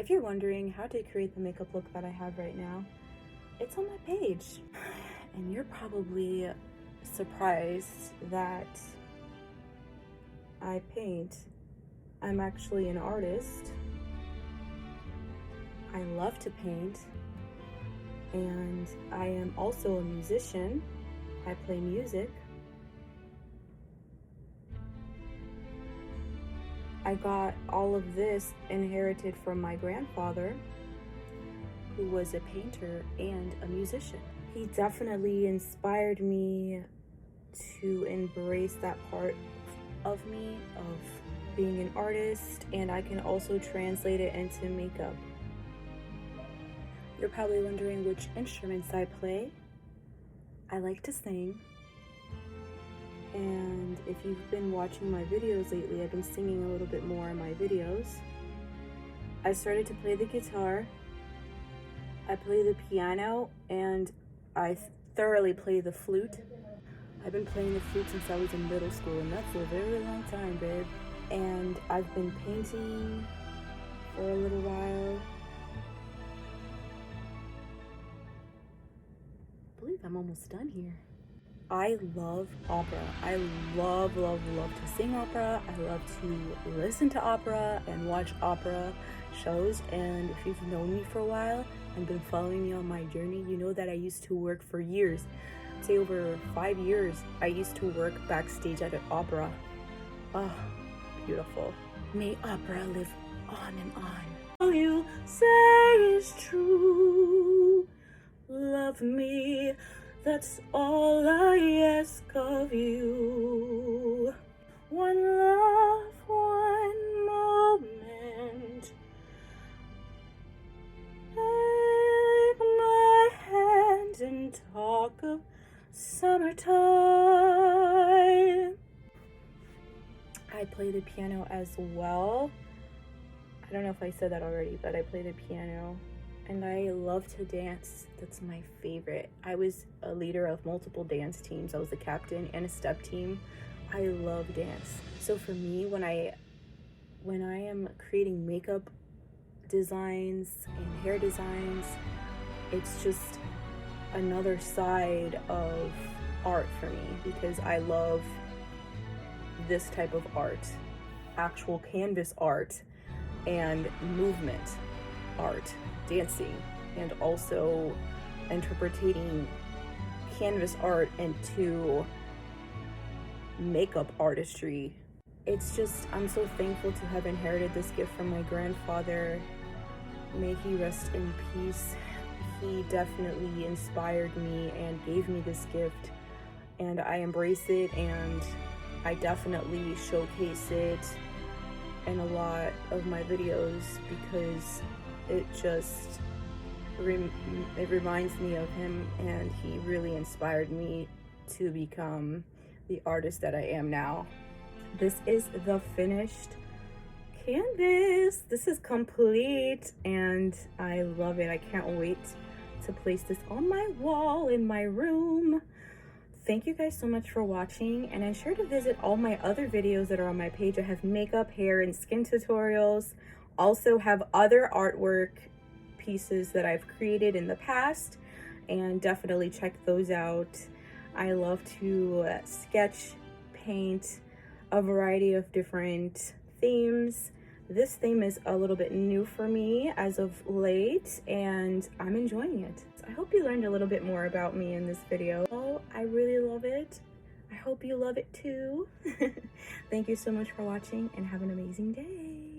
If you're wondering how to create the makeup look that I have right now, it's on my page. And you're probably surprised that I paint. I'm actually an artist. I love to paint. And I am also a musician. I play music. I got all of this inherited from my grandfather, who was a painter and a musician. He definitely inspired me to embrace that part of me, of being an artist, and I can also translate it into makeup. You're probably wondering which instruments I play. I like to sing. And if you've been watching my videos lately, I've been singing a little bit more in my videos. I started to play the guitar, I play the piano, and I thoroughly play the flute. I've been playing the flute since I was in middle school, and that's a very long time, babe. And I've been painting for a little while. I believe I'm almost done here. I love opera. I love to sing opera. I love to listen to opera and watch opera shows. And if you've known me for a while and been following me on my journey, you know that I used to work for years. I'd say over 5 years, I used to work backstage at an opera. Oh, beautiful. May opera live on and on. All you say is true. Love me. That's all I ask of you. One love, one moment. Take my hand and talk of summertime. I play the piano as well. I don't know if I said that already, but I play the piano. And I love to dance. That's my favorite. I was a leader of multiple dance teams. I was a captain and a step team. I love dance. So for me, when I am creating makeup designs and hair designs, it's just another side of art for me, because I love this type of art, actual canvas art and movement art, dancing, and also interpreting canvas art into makeup artistry. It's just, I'm so thankful to have inherited this gift from my grandfather. May he rest in peace. He definitely inspired me and gave me this gift, and I embrace it, and I definitely showcase it in a lot of my videos, because it just it reminds me of him, and he really inspired me to become the artist that I am now. This is the finished canvas. This is complete, and I love it. I can't wait to place this on my wall in my room. Thank you guys so much for watching, and ensure to visit all my other videos that are on my page. I have makeup, hair, and skin tutorials. Also have other artwork pieces that I've created in the past, and definitely check those out. I love to sketch, paint a variety of different themes. This theme is a little bit new for me as of late, and I'm enjoying it. I hope you learned a little bit more about me in this video. Oh, I really love it. I hope you love it too. Thank you so much for watching, and have an amazing day.